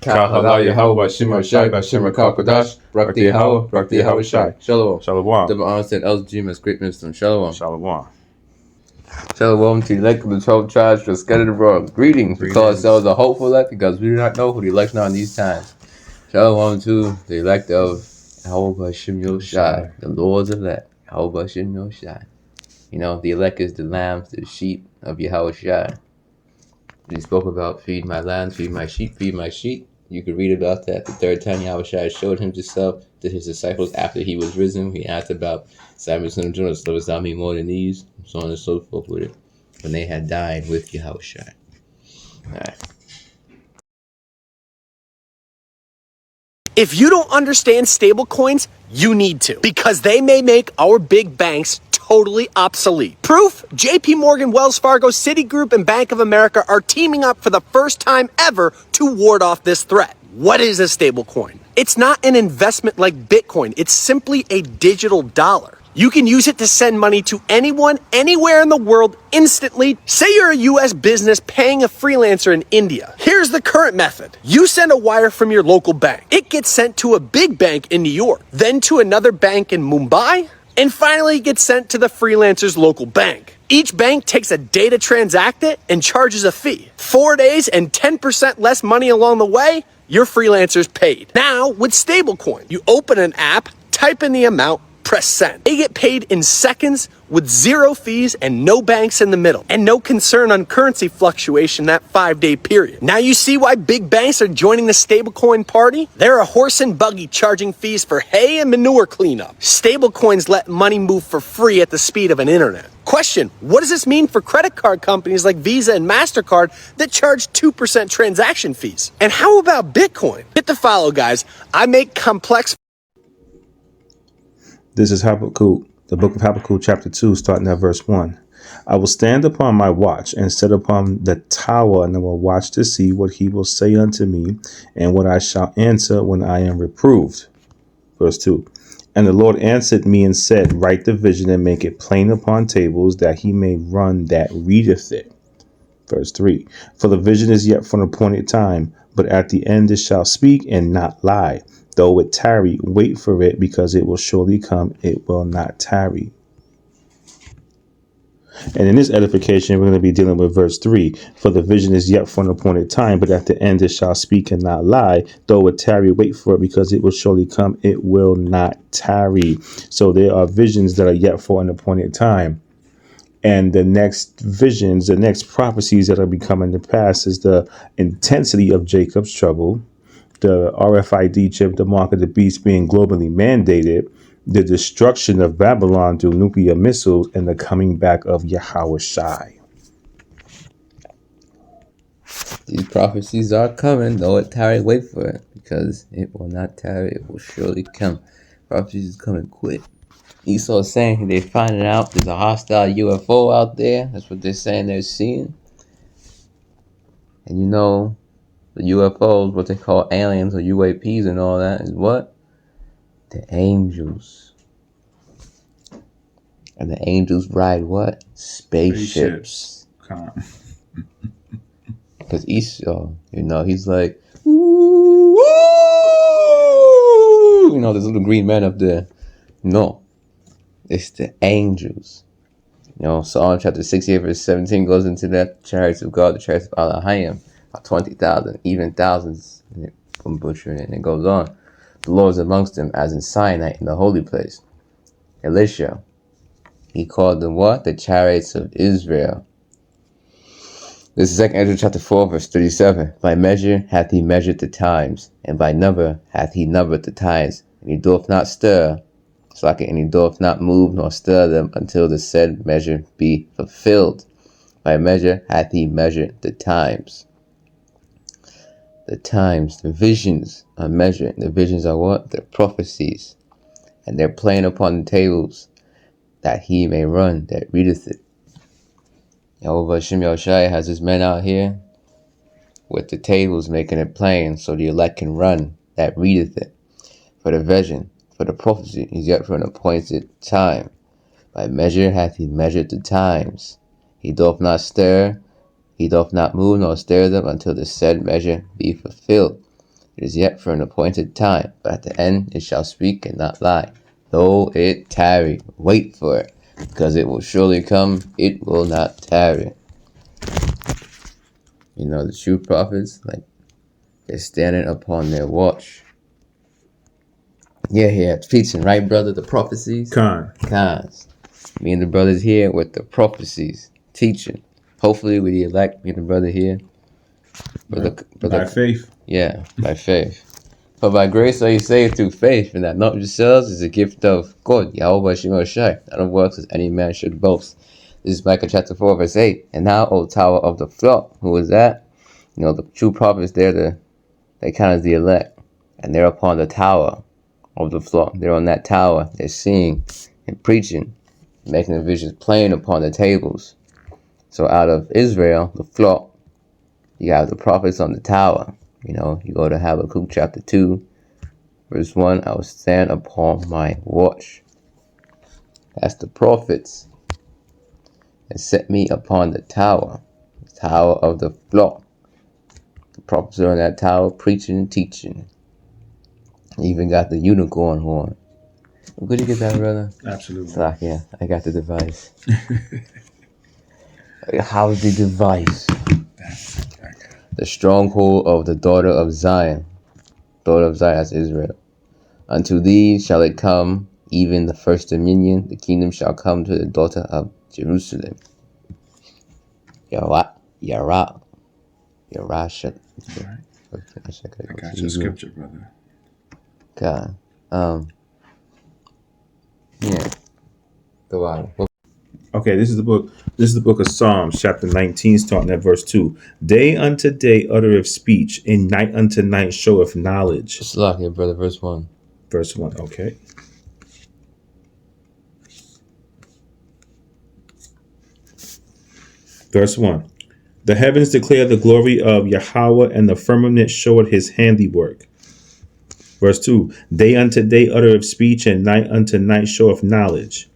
Kahala Yahweh Shimmer Shai Bashimmer Kalkodash Brakti Yahweh Brakti Yahweh Shai. Shalom. Shalom. Double honest and LG Great Minister. Shalom. Shalom. Shalom to the elect of the 12 tribes for scattered abroad. Greetings. We call ourselves a hopeful elect because we do not know who the election are in these times. Shalom to the elect of Yahweh Hashem Yoshai, the Lord's elect. Yahweh Hashem Yoshai. You know, the elect is the lambs, the sheep of Yahweh Shai. He spoke about feed my lambs, feed my sheep, feed my sheep. You could read about that the third time Yahweh Shai showed himself to his disciples after he was risen. He asked about Simon son of Jonas, lovest thou me more than these? So on and so forth with it. When they had died with Yahweh Shai. Alright. If you don't understand stablecoins, you need to, because they may make our big banks totally obsolete. Proof? JP Morgan, Wells Fargo, Citigroup, and Bank of America are teaming up for the first time ever to ward off this threat. What is a stablecoin? It's not an investment like Bitcoin. It's simply a digital dollar. You can use it to send money to anyone, anywhere in the world instantly. Say you're a US business paying a freelancer in India. Here's the current method. You send a wire from your local bank. It gets sent to a big bank in New York, then to another bank in Mumbai, and finally gets sent to the freelancer's local bank. Each bank takes a day to transact it and charges a fee. 4 days and 10% less money along the way, your freelancer's paid. Now, with stablecoin, you open an app, type in the amount, press send. They get paid in seconds with zero fees and no banks in the middle, and no concern on currency fluctuation that 5-day period. Now you see why big banks are joining the stablecoin party? They're a horse and buggy charging fees for hay and manure cleanup. Stablecoins let money move for free at the speed of an internet. Question, what does this mean for credit card companies like Visa and MasterCard that charge 2% transaction fees? And how about Bitcoin? Hit the follow, guys. I make complex. This is Habakkuk, the book of Habakkuk, chapter 2, starting at verse 1. I will stand upon my watch and sit upon the tower, and I will watch to see what he will say unto me, and what I shall answer when I am reproved. Verse 2. And the Lord answered me and said, write the vision and make it plain upon tables, that he may run that readeth it. Verse 3. For the vision is yet for an appointed time, but at the end it shall speak and not lie. Though it tarry, wait for it, because it will surely come, it will not tarry. And in this edification, we're going to be dealing with verse 3. For the vision is yet for an appointed time, but at the end it shall speak and not lie. Though it tarry, wait for it, because it will surely come, it will not tarry. So there are visions that are yet for an appointed time. And the next visions, the next prophecies that are becoming to pass is the intensity of Jacob's trouble, the RFID chip, the mark of the beast being globally mandated, the destruction of Babylon through nuclear missiles, and the coming back of Yahweh Shai. These prophecies are coming, though it tarry, wait for it, because it will not tarry, it will surely come. Prophecies is coming quick. Esau is saying they're finding out there's a hostile UFO out there. That's what they're saying they're seeing. And you know, the UFOs, what they call aliens or UAPs and all that, is what? The angels. And the angels ride what? Spaceships. Because Esau, you know, he's like, ooh, ooh, you know, there's little green man up there. No, it's the angels. You know, Psalm chapter 68 verse 17 goes into that. Chariots of God, the chariots of Elohim, 20,000, even thousands, from butchering it, and it goes on. The Lord is amongst them, as in Sinai, in the holy place. Elisha, he called them what? The chariots of Israel. This is 2 Ezra chapter 4, verse 37. By measure hath he measured the times, and by number hath he numbered the times, and he doth not stir, and he doth not move nor stir them until the said measure be fulfilled. By measure hath he measured the times. The times, the visions are measured. The visions are what? They're prophecies. And they're playing upon the tables, that he may run that readeth it. Yahweh Hashem Yahushai has his men out here with the tables, making it plain so the elect can run that readeth it. For the vision, for the prophecy, is yet for an appointed time. By measure hath he measured the times. He doth not stir, he doth not move nor stir them until the said measure be fulfilled. It is yet for an appointed time, but at the end it shall speak and not lie. Though it tarry, wait for it, because it will surely come, it will not tarry. You know, the true prophets, like, they're standing upon their watch. Yeah, teaching, right, brother? The prophecies? Cons. Me and the brothers here with the prophecies, teaching. Hopefully with the elect, me and the brother here. By faith. Yeah, by faith. For by grace are you saved through faith, and that not of yourselves is a gift of God, Yahweh Shemel Shai, not of works as any man should boast. This is Micah chapter 4, verse 8. And now, O tower of the flock, who is that? You know, the true prophets, they count as the elect. And they're upon the tower of the flock. They're on that tower. They're seeing and preaching, making the visions plain upon the tables. So out of Israel, the flock, you have the prophets on the tower. You know, you go to Habakkuk chapter 2, verse 1. I will stand upon my watch. That's the prophets. And set me upon the tower of the flock. The prophets are on that tower preaching and teaching. You even got the unicorn horn. Where did you get that, brother? Absolutely. Slack, yeah, I got the device. How's the device? The stronghold of the daughter of Zion. Daughter of Zion, that's Israel. Unto thee shall it come, even the first dominion. The kingdom shall come to the daughter of Jerusalem. Yara. Shut. Right. I I got your scripture, brother. God. Yeah. The water. Okay, this is the book. This is the book of Psalms, chapter 19, starting at verse 2. Day unto day uttereth speech, and night unto night showeth knowledge. Slack here, brother. Verse 1. Verse 1, okay. Verse 1. The heavens declare the glory of Yahweh, and the firmament showeth his handiwork. Verse 2. Day unto day uttereth speech, and night unto night showeth knowledge.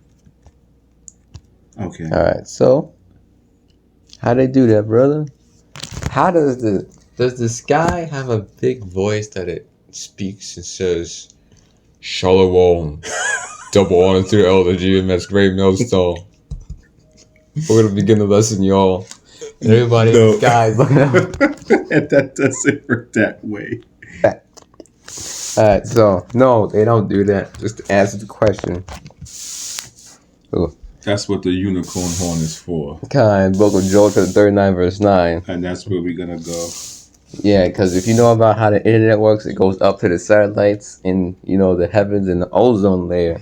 Okay. All right. So, how they do that, brother? How does the sky have a big voice that it speaks and says, "Shalom, double honor to the elder GMS Great Millstone. We're gonna begin the lesson, y'all." And everybody in the sky is looking up. And that doesn't work that way. Alright, so no, they don't do that. Just to answer the question. Ooh. That's what the unicorn horn is for. Kind book of Joel chapter 39 verse 9. And that's where we're gonna go. Yeah, because if you know about how the internet works, it goes up to the satellites in, you know, the heavens and the ozone layer,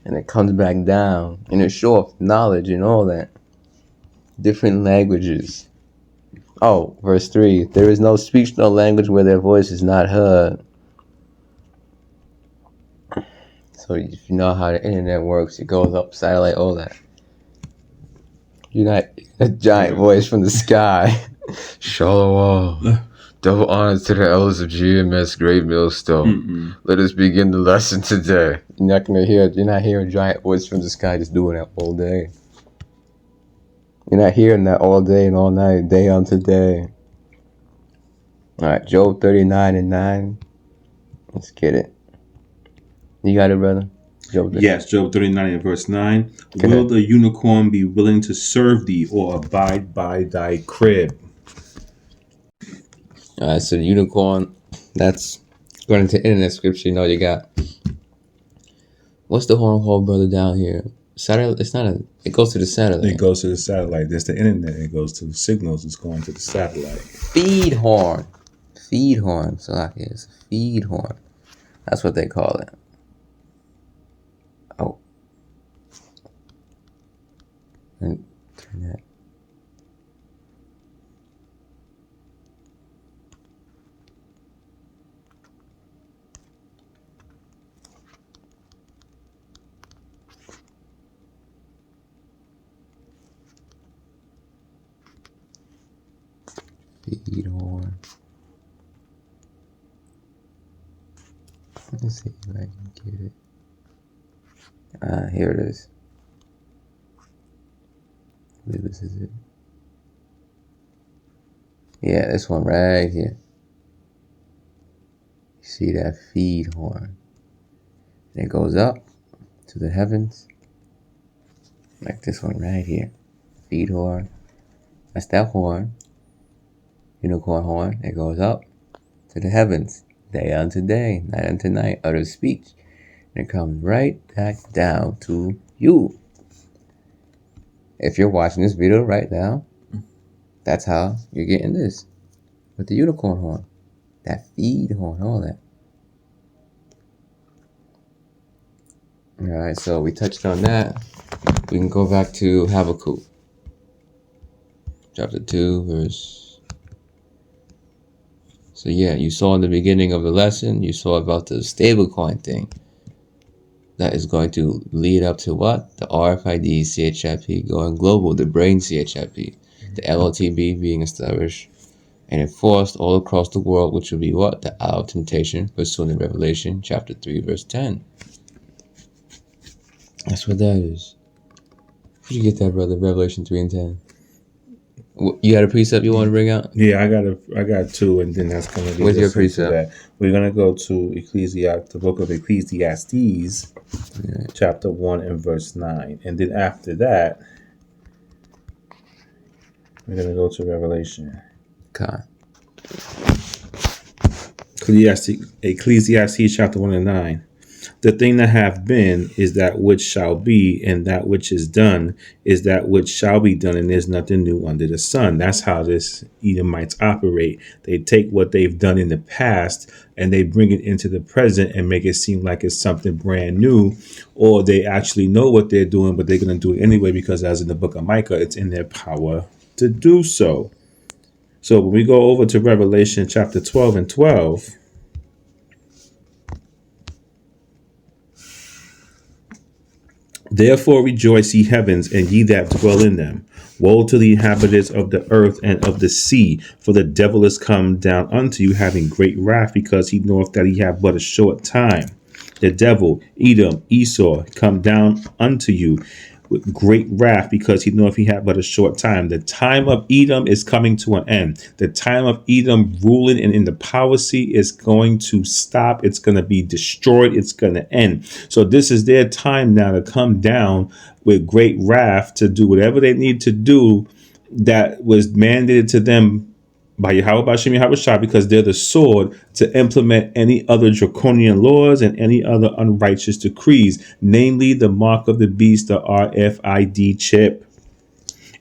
and it comes back down, and it shows knowledge and all that. Different languages. Oh, verse 3. There is no speech, no language where their voice is not heard. So if you know how the internet works, it goes up, satellite, all that. You're not a giant voice from the sky. Shalom. Double honor to the elders of GMS Great Millstone. Let us begin the lesson today. You're not hearing a giant voice from the sky just doing that all day. You're not hearing that all day and all night, day unto day. Alright, Job 39 and 9. Let's get it. You got it, brother? Yes, Job 39 and verse 9. Will the unicorn be willing to serve thee or abide by thy crib? Alright, so the unicorn, that's according to internet scripture, you know, you got, what's the horn called, brother, down here? Satellite? It's not it goes to the satellite. It goes to the satellite. There's the internet. It goes to the signals. It's going to the satellite. Feed horn. So like it's a feed horn. That's what they call it. Oh. And turn that. Feed horn. Let's see if I can get it. Here it is. I believe this is it. Yeah, this one right here. See that feed horn. And it goes up to the heavens. Like this one right here. Feed horn. That's that horn. Unicorn horn. It goes up to the heavens. Day unto day, night unto night, utter speech. And it comes right back down to you. If you're watching this video right now, that's how you're getting this. With the unicorn horn. That feed horn, all that. Alright, so we touched on that. We can go back to Habakkuk. Chapter 2, verse... So yeah, you saw in the beginning of the lesson, you saw about the stablecoin thing. That is going to lead up to what? The RFID CHIP going global, the brain CHIP, the MOTB being established and enforced all across the world, which will be what? The hour of temptation, pursuing Revelation chapter 3, verse 10. That's what that is. Where'd you get that, brother? Revelation 3 and 10. You had a precept you want to bring out? Yeah, I got two, and then that's going to be. What's your precept? That. We're going to go to the book of Ecclesiastes, chapter 1 and verse 9, and then after that, we're going to go to Revelation. Okay. Ecclesiastes chapter 1 and 9. The thing that hath been is that which shall be, and that which is done is that which shall be done, and there's nothing new under the sun. That's how this Edomites operate. They take what they've done in the past and they bring it into the present and make it seem like it's something brand new, or they actually know what they're doing, but they're going to do it anyway because, as in the book of Micah, it's in their power to do so. So when we go over to Revelation chapter 12 and 12, therefore rejoice, ye heavens, and ye that dwell in them. Woe to the inhabitants of the earth and of the sea, for the devil is come down unto you, having great wrath, because he knoweth that he hath but a short time. The devil, Edom, Esau, come down unto you with great wrath, because he knoweth he had but a short time. The time of Edom is coming to an end. The time of Edom ruling and in the power seat is going to stop. It's going to be destroyed. It's going to end. So this is their time now to come down with great wrath to do whatever they need to do that was mandated to them by Yahweh Bashem Yahweh Shai, because they're the sword to implement any other draconian laws and any other unrighteous decrees, namely the mark of the beast, the RFID chip.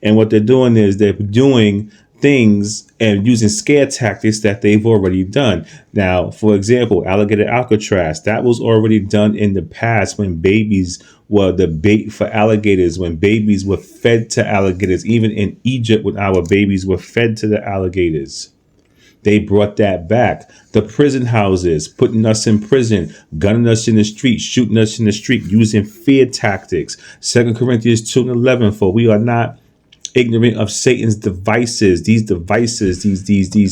And what they're doing is they're doing things and using scare tactics that they've already done. Now, for example, alligator Alcatraz, that was already done in the past when babies were the bait for alligators, when babies were fed to alligators. Even in Egypt, when our babies were fed to the alligators, they brought that back. The prison houses, putting us in prison, gunning us in the street, shooting us in the street, using fear tactics. 2 Corinthians 2 and 11, for we are not ignorant of Satan's devices, these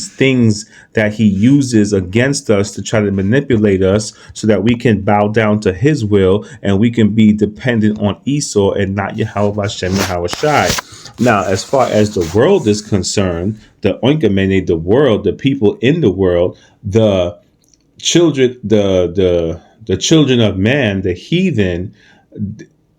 things that he uses against us to try to manipulate us so that we can bow down to his will and we can be dependent on Esau and not Yahweh Bashem Yahweh Shai. Now, as far as the world is concerned, the oinkamene, the world, the people in the world, the children, the children of man, the heathen,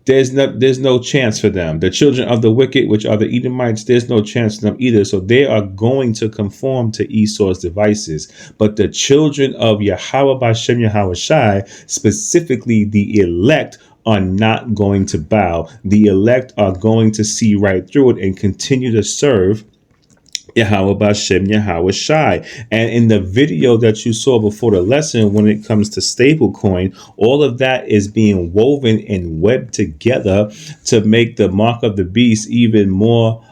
there's no chance for them. The children of the wicked, which are the Edomites, there's no chance for them either. So they are going to conform to Esau's devices. But the children of Yahweh Bashem Yahweh Shai, specifically the elect, are not going to bow. The elect are going to see right through it and continue to serve Yahweh Bashem Yahweh Shai. And in the video that you saw before the lesson, when it comes to stablecoin, all of that is being woven and webbed together to make the mark of the beast even more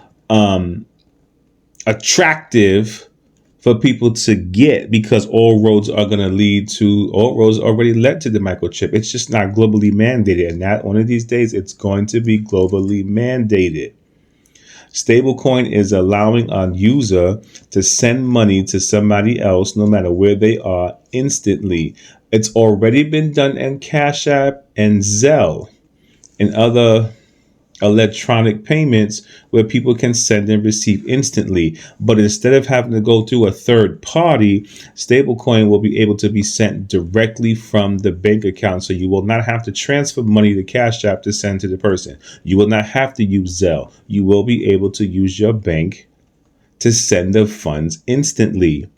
attractive for people to get, because all roads already led to the microchip. It's just not globally mandated, and that one of these days it's going to be globally mandated. Stablecoin is allowing a user to send money to somebody else, no matter where they are, instantly. It's already been done in Cash App and Zelle and other electronic payments where people can send and receive instantly. But instead of having to go through a third party, stablecoin will be able to be sent directly from the bank account. So you will not have to transfer money to Cash App to send to the person. You will not have to use Zelle. You will be able to use your bank to send the funds instantly.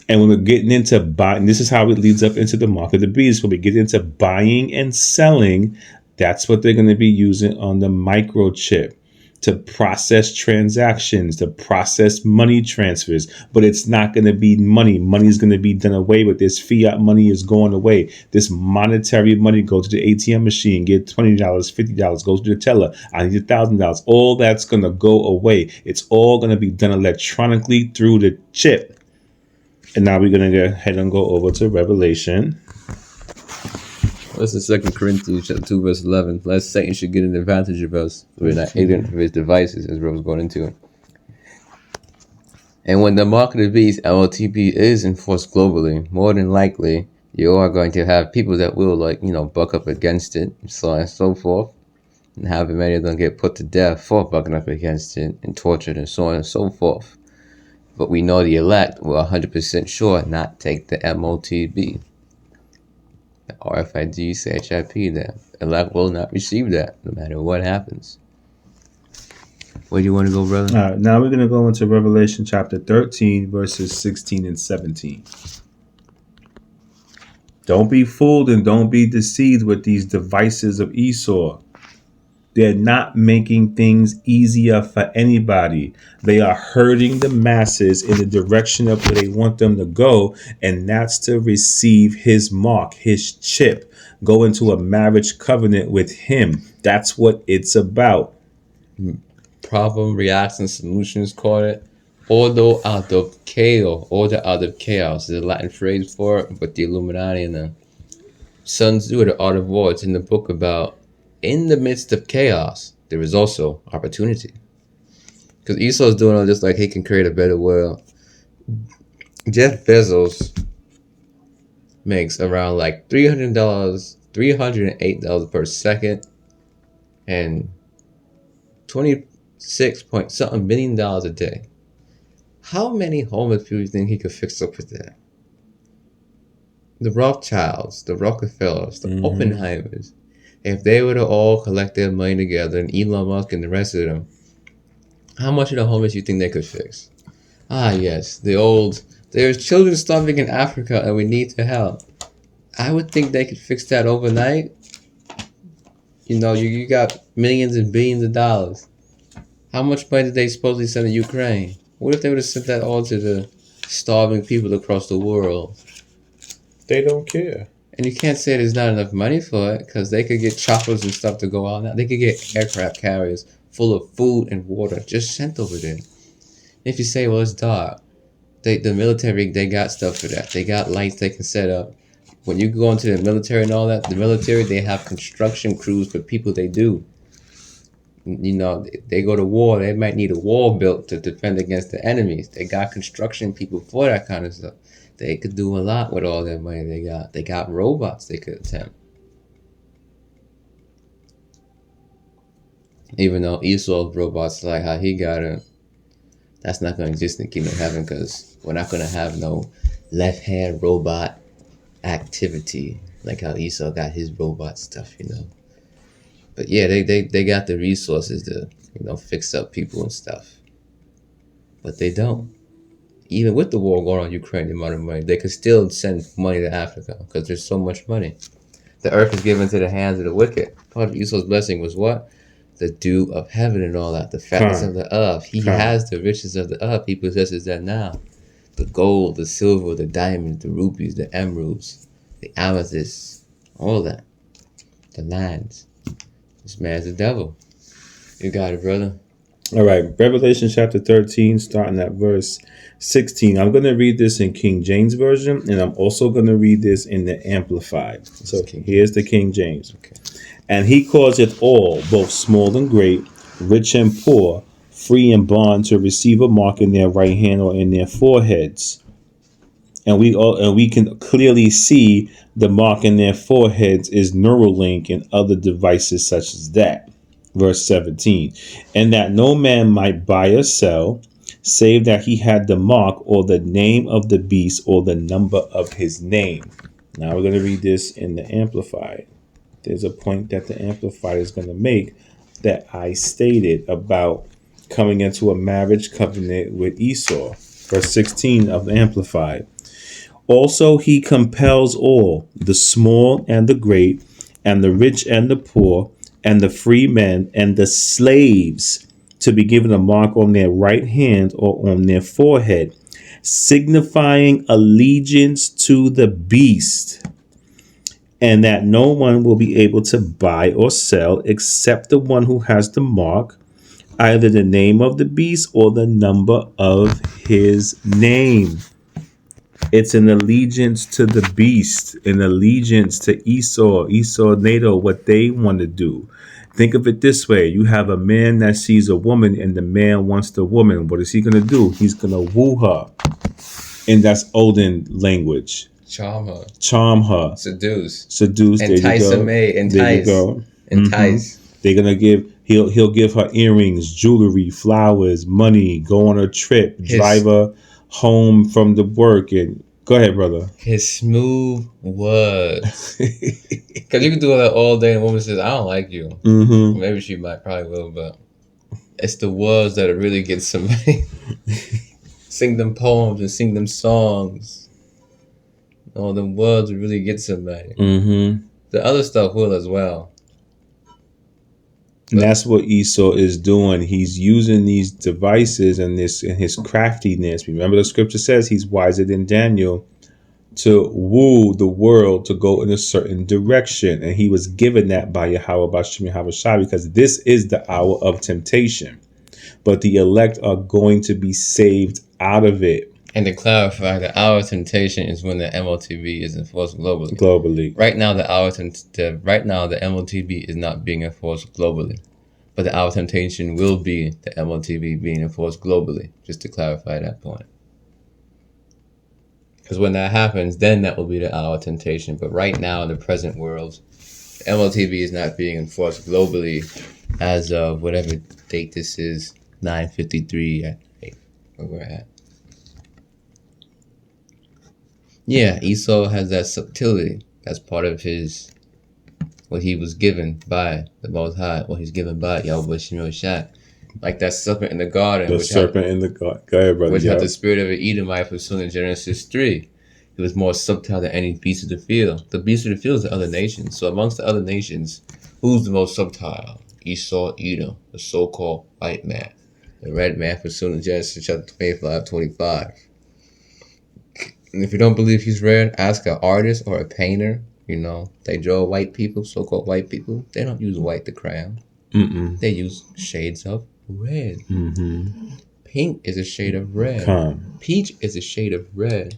And when we're getting into buying, this is how it leads up into the mark of the beast. When we get into buying and selling, that's what they're going to be using on the microchip to process transactions, to process money transfers. But it's not going to be money. Money is going to be done away with. This fiat money is going away. This monetary money goes to the ATM machine, get $20, $50, goes to the teller. I need $1,000. All that's going to go away. It's all going to be done electronically through the chip. And now we're going to go ahead and go over to Revelation. Listen, 2 Corinthians chapter 2, verse 11. Lest Satan should get an advantage of us. We're not ignorant of his devices, as Rose going into it. And when the mark of the beast, MOTB, is enforced globally, more than likely, you are going to have people that will, buck up against it, and so on and so forth. And however many of them get put to death for bucking up against it, and tortured, and so on and so forth. But we know the elect will 100% sure not take the MOTB. The RFID, CHIP, the elect will not receive that, no matter what happens. Where do you want to go, brother? All right, now we're going to go into Revelation chapter 13, verses 16 and 17. Don't be fooled and don't be deceived with these devices of Esau. They're not making things easier for anybody. They are hurting the masses in the direction of where they want them to go, and that's to receive his mark, his chip, go into a marriage covenant with him. That's what it's about. Problem, reaction, solutions, call it. Order out of chaos. Order out of chaos is a Latin phrase for it, but the Illuminati and the Sun Tzu, the Art of War, it's in the book about in the midst of chaos, there is also opportunity. Because Esau's doing all this like he can create a better world. Jeff Bezos makes around like $308 per second, and 26 point something $1 million a day. How many homeless people do you think he could fix up with that? The Rothschilds, the Rockefellers, the Oppenheimers. If they were to all collect their money together, and Elon Musk and the rest of them, how much of the homeless do you think they could fix? Ah, yes, there's children starving in Africa and we need to help. I would think they could fix that overnight. You got millions and billions of dollars. How much money did they supposedly send to Ukraine? What if they would have sent that all to the starving people across the world? They don't care. And you can't say there's not enough money for it, because they could get choppers and stuff to go out now. They could get aircraft carriers full of food and water just sent over there. If you say, well, it's dark, the military, they got stuff for that. They got lights they can set up. When you go into the military and all that, the military, they have construction crews for people they do. They go to war, they might need a wall built to defend against the enemies. They got construction people for that kind of stuff. They could do a lot with all that money they got. They got robots they could attempt. Even though Esau's robots, like how he got it, that's not going to exist in the kingdom of heaven, because we're not going to have no left-hand robot activity like how Esau got his robot stuff, But yeah, they got the resources to, fix up people and stuff. But they don't. Even with the war going on in Ukraine, the amount of money, they could still send money to Africa because there's so much money. The earth is given to the hands of the wicked. Part of Esau's blessing was what? The dew of heaven and all that. The fatness of the earth. He has the riches of the earth. He possesses that now. The gold, the silver, the diamonds, the rubies, the emeralds, the amethysts, all that. The lands. This man's the devil. You got it, brother. All right, Revelation chapter 13, starting at verse 16. I'm going to read this in King James Version, and I'm also going to read this in the Amplified. So here's the King James. Okay. And he causeth all, both small and great, rich and poor, free and bond, to receive a mark in their right hand or in their foreheads. And we can clearly see the mark in their foreheads is Neuralink and other devices such as that. Verse 17. And that no man might buy or sell, save that he had the mark or the name of the beast or the number of his name. Now we're going to read this in the Amplified. There's a point that the Amplified is going to make that I stated about coming into a marriage covenant with Esau. Verse 16 of the Amplified. Also he compels all, the small and the great, and the rich and the poor, and the free men and the slaves, to be given a mark on their right hand or on their forehead, signifying allegiance to the beast, and that no one will be able to buy or sell except the one who has the mark, either the name of the beast or the number of his name. It's an allegiance to the beast, an allegiance to Esau, NATO, what they want to do. Think of it this way. You have a man that sees a woman and the man wants the woman. What is he going to do? He's going to woo her. And that's olden language. Charm her. Seduce. Entice her, mate. Entice. There you go. Entice. Mm-hmm. They're going to give, he'll give her earrings, jewelry, flowers, money, go on a trip, drive her home from the work. And go ahead, brother. His smooth words. Because you can do that all day and a woman says, I don't like you. Mm-hmm. Maybe she probably will, but it's the words that really get somebody. Sing them poems and sing them songs. All the words really get somebody. Mm-hmm. The other stuff will as well. And that's what Esau is doing. He's using these devices and his craftiness. Remember, the scripture says he's wiser than Daniel to woo the world to go in a certain direction. And he was given that by Yahweh Bashim Yahweh Shai, because this is the hour of temptation. But the elect are going to be saved out of it. And to clarify, the hour of temptation is when the MOTB is enforced globally. Right now, the MOTB is not being enforced globally, but the hour of temptation will be the MOTB being enforced globally. Just to clarify that point, because when that happens, then that will be the hour of temptation. But right now, in the present world, the MOTB is not being enforced globally as of whatever date this is, 9:53 at 8, where we're at. Yeah, Esau has that subtlety. That's part of what he was given by the Most High, what he's given by Yahweh Shemel Shai. Like that serpent in the garden. The serpent in the garden. Go ahead, brother. Which had the spirit of an Edomite pursuing in Genesis 3. It was more subtle than any beast of the field. The beast of the field is the other nations. So amongst the other nations, who's the most subtle? Esau, Edom, the so-called white man. The red man pursuing in Genesis chapter 25. And if you don't believe he's red, ask an artist or a painter. You know, they draw white people, so-called white people. They don't use white to crayon. They use shades of red. Mm-hmm. Pink is a shade of red. Peach is a shade of red.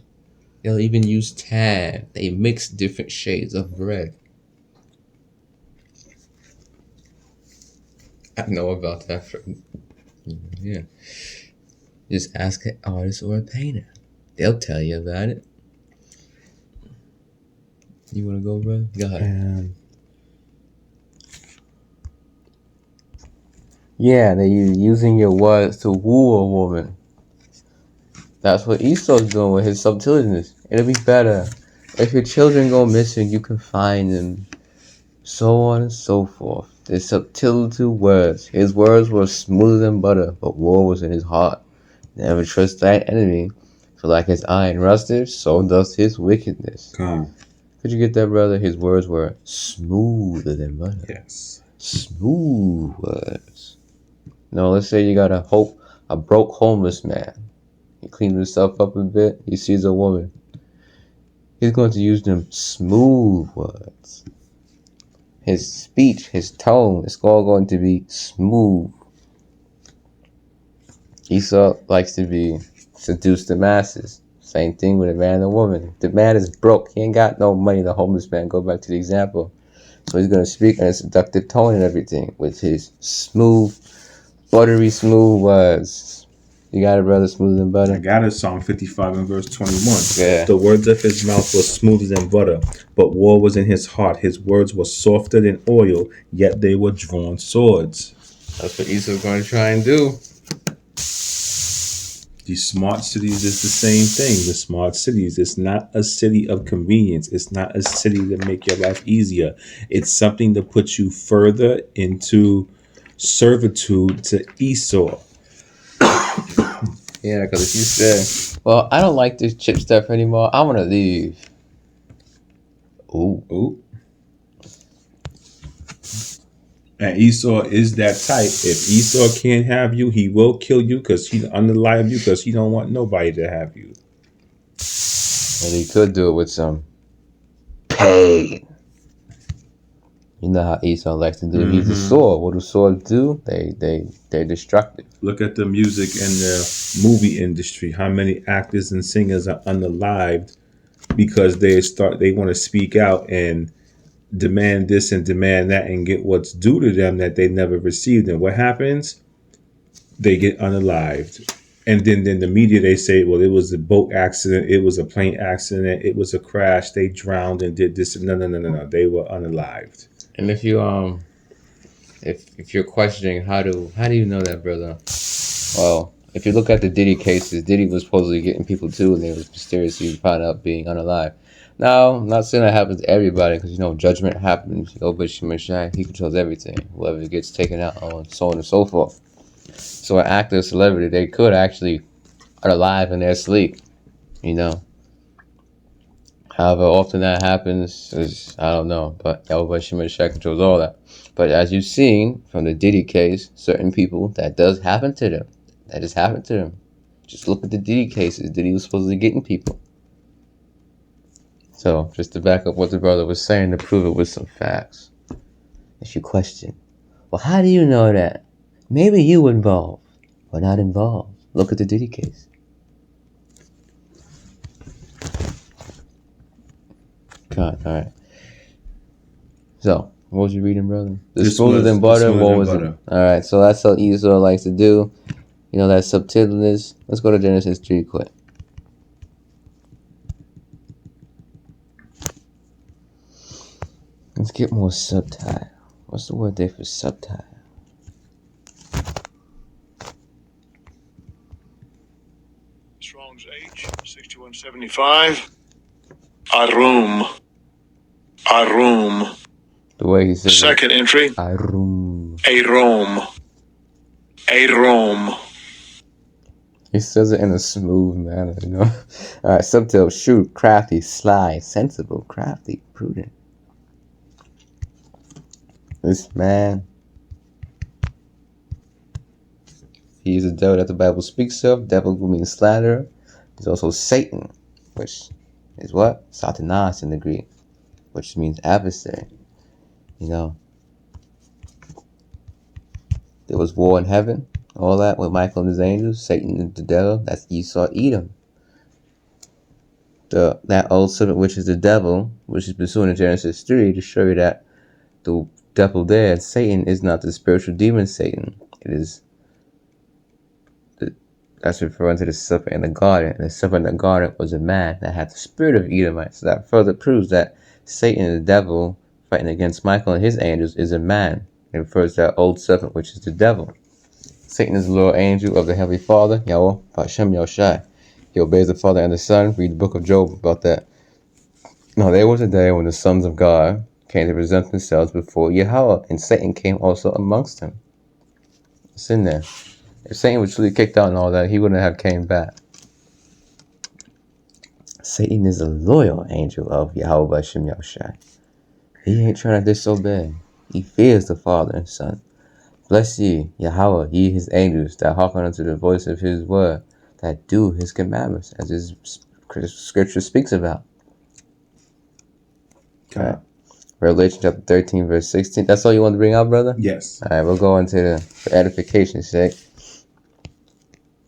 They'll even use tan. They mix different shades of red. I know about that. Yeah. Just ask an artist or a painter. They'll tell you about it. You want to go, brother? Go ahead. Yeah, they're using your words to woo a woman. That's what Esau's doing with his subtletiness. It'll be better. If your children go missing, you can find them. So on and so forth. There's subtlety to words. His words were smoother than butter, but war was in his heart. Never trust thy enemy. For like his iron rusted, so does his wickedness. Could you get that, brother? His words were smoother than butter. Yes. Smooth words. No, let's say you got a broke homeless man. He cleans himself up a bit. He sees a woman. He's going to use them smooth words. His speech, his tone, is all going to be smooth. Esau likes to seduce the masses. Same thing with a man and a woman. The man is broke. He ain't got no money. The homeless man, go back to the example. So he's going to speak in a seductive tone and everything with his smooth, buttery smooth words. You got it, brother. Smoother than butter. I got it. Psalm 55 and verse 21. Yeah. The words of his mouth were smoother than butter, but war was in his heart. His words were softer than oil, yet they were drawn swords. That's what Esau's going to try and do. These smart cities is the same thing. The smart cities, it's not a city of convenience. It's not a city to make your life easier. It's something to put you further into servitude to Esau. Yeah, because if you say, well, I don't like this chip stuff anymore, I want to leave. Ooh. And Esau is that type. If Esau can't have you, he will kill you because he unalive you because he don't want nobody to have you. And he could do it with some pain. You know how Esau likes to do. He's a sword. What do swords do? They're destructive. Look at the music and the movie industry. How many actors and singers are unalived because they want to speak out and demand this and demand that and get what's due to them that they never received. And what happens? They get unalived. And then the media, they say, well, it was a boat accident. It was a plane accident. It was a crash. They drowned and did this. No. They were unalived. And if you if you're questioning how do you know that, brother? Well, if you look at the Diddy cases, Diddy was supposedly getting people too, and they was mysteriously found out being unalive. Now, I'm not saying that happens to everybody, because judgment happens. But he controls everything. Whoever gets taken out, and so on and so forth. So an actor, celebrity, they could actually unalive in their sleep. However often that happens is, I don't know, but Yahweh Shemashah controls all that. But as you've seen from the Diddy case, certain people, that does happen to them. That just happened to them. Just look at the Diddy cases. Diddy was supposedly getting people. So, just to back up what the brother was saying, to prove it with some facts. If you question, well, how do you know that? Maybe you were involved, or not involved. Look at the Diddy case. God, all right. So, what was you reading, brother? The smoother than butter. What was it? All right. So that's what Esau likes to do. That subtileness. Let's go to Genesis 3 quick. Let's get more subtitle. What's the word there for subtitle? Strong's H 6175. Arum. The way he says Second entry. Arum. Arom. He says it in a smooth manner, All right, subtitle: shrewd, crafty, sly, sensible, crafty, prudent. This man, he is the devil that the Bible speaks of. Devil means slanderer. He's also Satan, which is what? Satanas in the Greek, which means adversary. There was war in heaven, all that with Michael and his angels, Satan and the devil. That's Esau, Edom. That old serpent, which is the devil, which is pursuing in Genesis 3, to show you that the devil there, Satan, is not the spiritual demon Satan. It is that's referring to the serpent in the garden. And the serpent in the garden was a man that had the spirit of Edomite. So that further proves that Satan, the devil, fighting against Michael and his angels, is a man. It refers to that old serpent, which is the devil. Satan is the little angel of the Heavenly Father, Yahweh, Hashem Yoshai. He obeys the Father and the Son. Read the book of Job about that. Now, there was a day when the sons of God came to present themselves before Yahweh, and Satan came also amongst them. It's in there. If Satan was truly kicked out and all that, he wouldn't have came back. Satan is a loyal angel of Yahweh Hashem Yoshai. He ain't trying to disobey. He fears the Father and Son. Bless ye, Yahweh, ye his angels, that hearken unto the voice of his word, that do his commandments, as his scripture speaks about. Okay. All right. Revelation chapter 13, verse 16. That's all you want to bring out, brother? Yes. All right, we'll go into for edification's sake.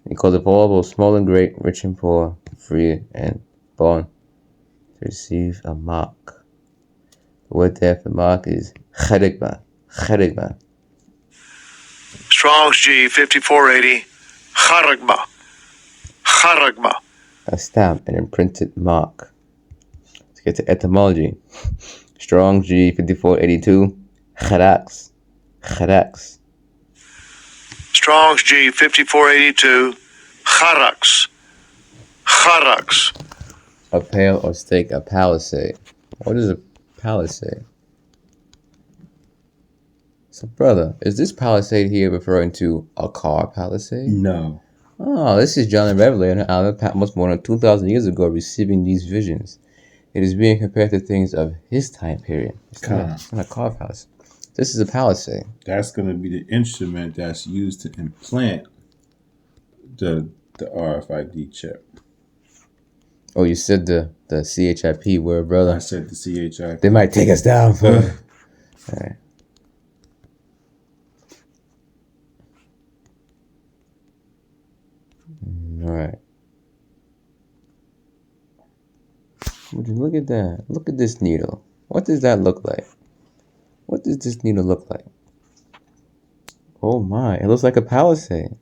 He calls it all, both small and great, rich and poor, free and born, to receive a mark. The word there for mark is cherigma. Strong's G 5480. Charagma. Charagma. A stamp, an imprinted mark. Let's get to etymology. Strong G 5482. Charax. Charax. Strong's G 5482. Charax. Charax. A pale or stake, a palisade. What is a palisade? So, brother, is this palisade here referring to a car palisade? No. Oh, this is John the Revelator, almost more than 2,000 years ago, receiving these visions. It is being compared to things of his time period. It's not a car palisade. This is a palisade. That's going to be the instrument that's used to implant the RFID chip. Oh, you said the CHIP word, brother. I said the CHIP. They might take us down for it. All right. All right. Would you look at that? Look at this needle. What does that look like? What does this needle look like? Oh my, it looks like a palisade.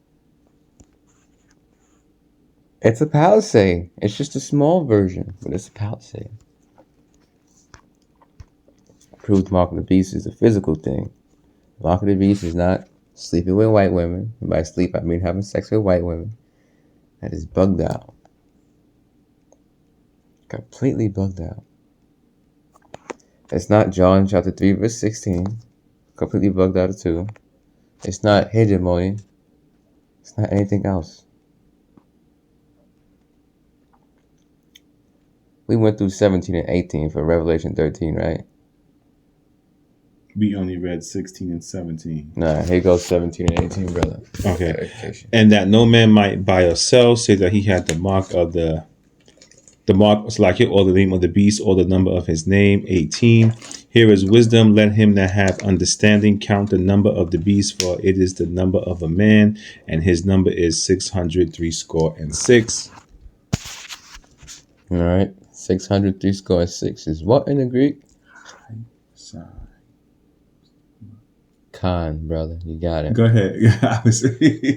It's a palisade. It's just a small version, but it's a palisade. Proves Mark of the Beast is a physical thing. Mark of the Beast is not sleeping with white women. And by sleep, I mean having sex with white women. That is bugged out. Completely bugged out. It's not John chapter 3 verse 16. Completely bugged out too. It's not hegemony. It's not anything else. We went through 17 and 18 for Revelation 13, right? We only read 16 and 17. Nah, here goes 17 and 18, brother. Okay. And that no man might buy or sell, say that he had the mark of the mark was like it, or the name of the beast, or the number of his name. 18. Here is wisdom. Let him that hath understanding count the number of the beast, for it is the number of a man, and his number is 636. All right. 636 is what in the Greek? Khan, brother. You got it. Go ahead.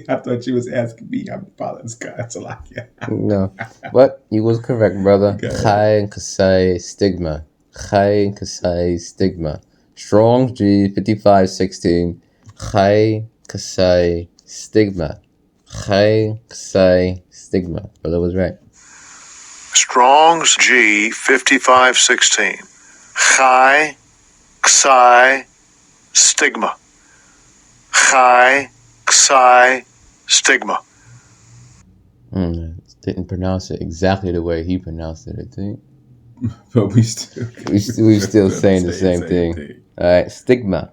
I thought you was asking me. I'm following Scott. So like, yeah. No. But you was correct, brother. Chai Kasai stigma. Chai Kasai stigma. Strong G 5516. Chai Kasai stigma. Chai Kasai stigma. Brother was right. Strong's G 5516. Chai Ksai Stigma. Chai Ksai Stigma. Didn't pronounce it exactly the way he pronounced it, I think. But we still saying the same thing. All right, stigma.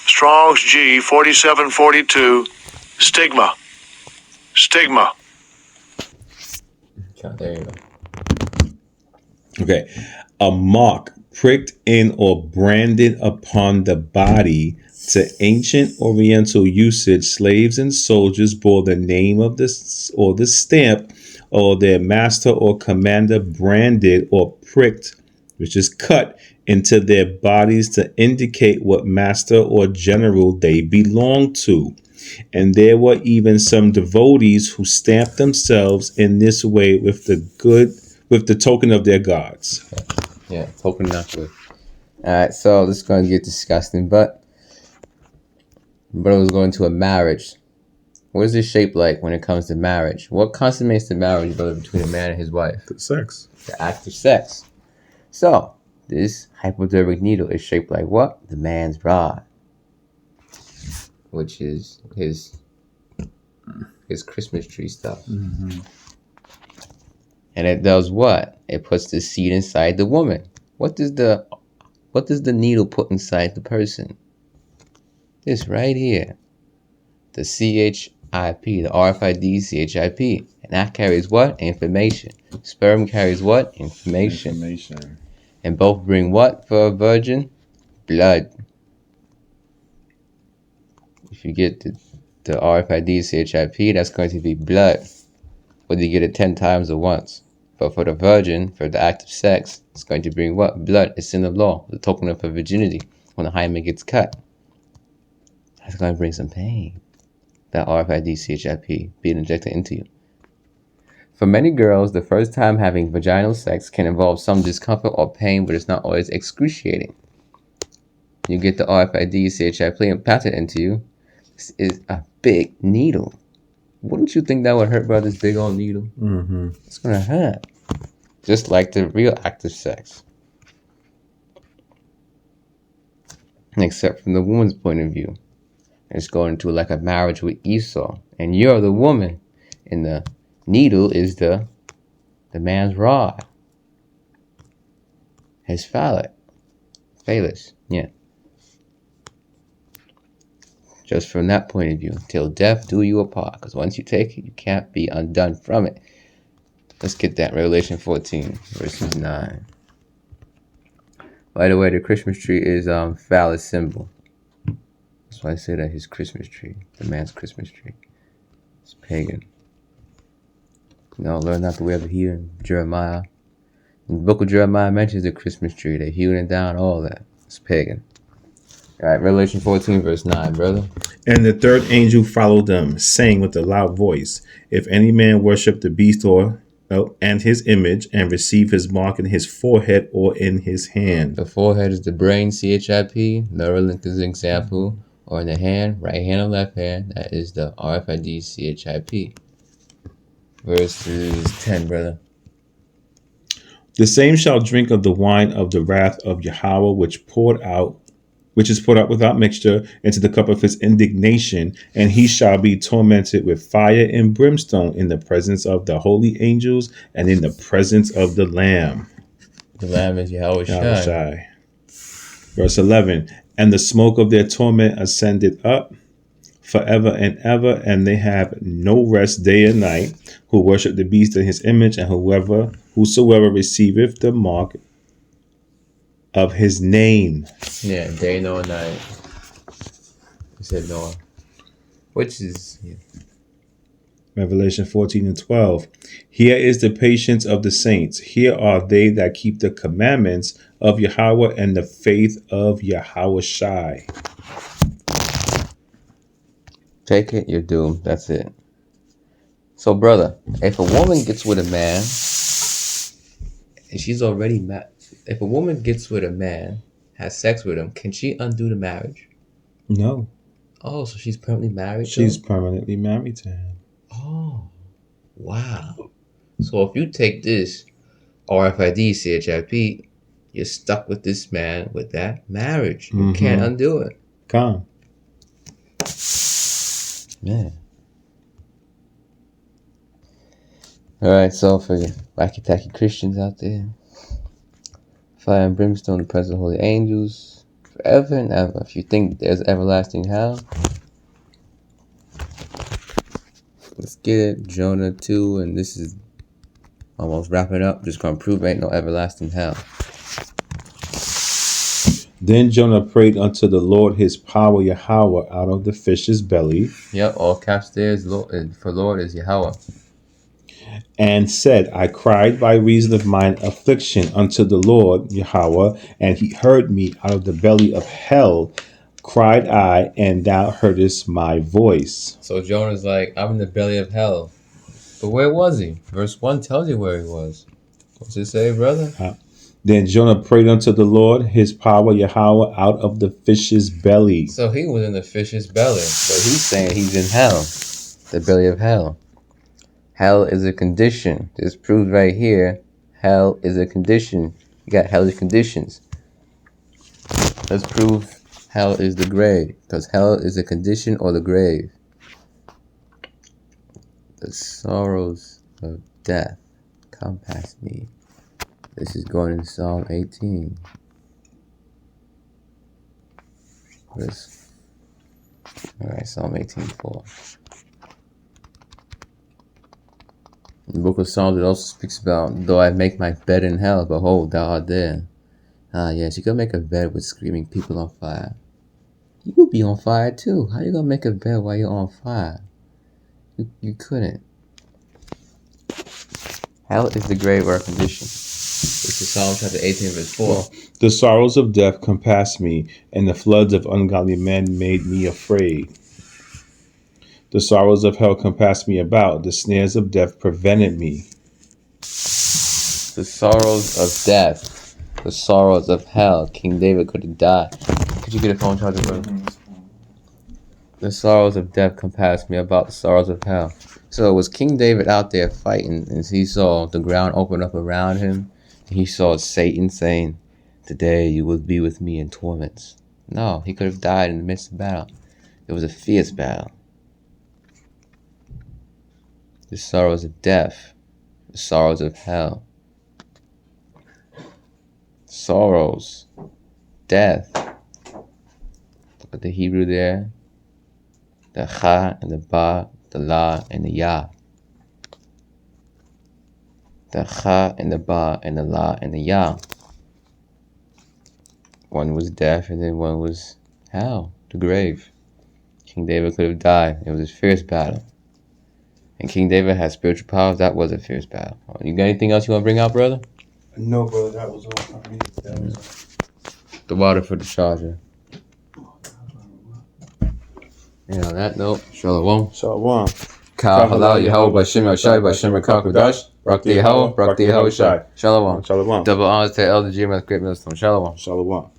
Strong's G 4742. Stigma. There you go. Okay. A mark pricked in or branded upon the body. To ancient Oriental usage, slaves and soldiers bore the name of the stamp or their master or commander branded or pricked, which is cut into their bodies to indicate what master or general they belonged to. And there were even some devotees who stamped themselves in this way with the token of their gods. Yeah, token not good. Alright, so this is going to get disgusting, but it was going to a marriage. What is this shape like when it comes to marriage? What consummates the marriage, brother, between a man and his wife? The sex. The act of sex. So, this hypodermic needle is shaped like what? The man's rod. Which is his Christmas tree stuff. Mm-hmm. And it does what? It puts the seed inside the woman. What does the needle put inside the person? This right here. The CHIP, the RFID CHIP. And that carries what? Information. Sperm carries what? Information. And both bring what for a virgin? Blood. If you get the RFID CHIP, that's going to be blood. Whether you get it 10 times or once. But for the virgin, for the act of sex, it's going to bring what? Blood. It's in the law. The token of her virginity. When the hymen gets cut. That's going to bring some pain. that RFID CHIP being injected into you. For many girls, the first time having vaginal sex can involve some discomfort or pain, but it's not always excruciating. You get the RFID CHIP implanted into you. This is a big needle. Wouldn't you think that would hurt, bro, this big old needle? Mm-hmm. It's going to hurt. Just like the real active sex. Except from the woman's point of view. It's going into like a marriage with Esau. And you're the woman. And the needle is the man's rod. His phallus. Yeah. Just from that point of view. Till death do you apart. Because once you take it, you can't be undone from it. Let's get that. Revelation 14, verses 9. By the way, the Christmas tree is phallus symbol. That's why I say that his Christmas tree, the man's Christmas tree. It's pagan. Learn not the way of the heathen. Jeremiah. In the book of Jeremiah mentions the Christmas tree. They're hewing it down, all that. It's pagan. All right, Revelation 14, verse 9, brother. And the third angel followed them, saying with a loud voice, if any man worship the beast and his image, and receive his mark in his forehead or in his hand. The forehead is the brain, CHIP. Neuralink is an example. Or in the hand, right hand or left hand, that is the RFID CHIP. Verses 10, brother. The same shall drink of the wine of the wrath of Yahweh, which is poured out without mixture into the cup of his indignation, and he shall be tormented with fire and brimstone in the presence of the holy angels and in the presence of the Lamb. The Lamb is Yahweh Shai. Verse 11, and the smoke of their torment ascended up forever and ever, and they have no rest day and night, who worship the beast in his image, and whosoever receiveth the mark of his name. Yeah, day nor night. He said Noah. Which is Revelation 14 and 12. Here is the patience of the saints. Here are they that keep the commandments of Yahweh and the faith of Yahweh Shai. Take it, you're doomed. That's it. So, brother, if a woman gets with a man, and she's already mad. If a woman gets with a man, has sex with him, can she undo the marriage? No. Oh, so she's permanently married? She's permanently married to him. Oh, wow. So if you take this RFID CHIP, you're stuck with this man with that marriage. You can't undo it. Come. Man. All right, so for you wacky-tacky Christians out there, fire and brimstone, the presence of holy angels, forever and ever. If you think there's everlasting hell, let's get it. Jonah 2, and this is almost wrapping up. Just gonna prove ain't no everlasting hell. Then Jonah prayed unto the Lord his power Yahweh out of the fish's belly. Yep, all caps there is Lord, for Lord is Yahweh. And said, I cried by reason of mine affliction unto the Lord Yahweh, and he heard me out of the belly of hell. Cried I, and thou heardest my voice. So Jonah's like, I'm in the belly of hell. But where was he? Verse 1 tells you where he was. What's it say, brother? Then Jonah prayed unto the Lord his power Yahweh out of the fish's belly. So he was in the fish's belly. But he's saying he's in hell. The belly of hell. Hell is a condition. This proves right here. Hell is a condition. You got hellish conditions. Let's prove hell is the grave. Because hell is a condition or the grave. The sorrows of death compass me. This is going in Psalm 18. Alright, Psalm 18:4. In the book of Psalms, it also speaks about, though I make my bed in hell, behold, thou art there. Ah, yes, you can make a bed with screaming people on fire. You will be on fire too. How you gonna make a bed while you're on fire? You couldn't. Hell is the grave or a condition. This is Psalm chapter 18, verse 4. The sorrows of death compassed me, and the floods of ungodly men made me afraid. The sorrows of hell compassed me about. The snares of death prevented me. The sorrows of death, the sorrows of hell. King David could have died. Could you get a phone charger, bro? The sorrows of death compassed me about, the sorrows of hell. So was King David out there fighting, and he saw the ground open up around him, and he saw Satan saying, "Today you will be with me in torments"? No, he could have died in the midst of battle. It was a fierce battle. The sorrows of death, the sorrows of hell. Sorrows, death. Look at the Hebrew there. The cha and the ba, the la and the ya. The cha and the ba and the la and the ya. One was death and then one was hell, the grave. King David could have died. It was a fierce battle. And King David had spiritual powers. That was a fierce battle. You got anything else you want to bring out, brother? No, brother, that was all for me. That was The water for the charger. And on that note, Shalom. Shalom. Ka halal Yahweh B'Shem Yashai B'Shem Kakudash. Brakti Yahweh, Brakti Yahweh Shai. Shalom. Shalom. Double honors to Elder G. Great Millstone. Shalom. Shalom.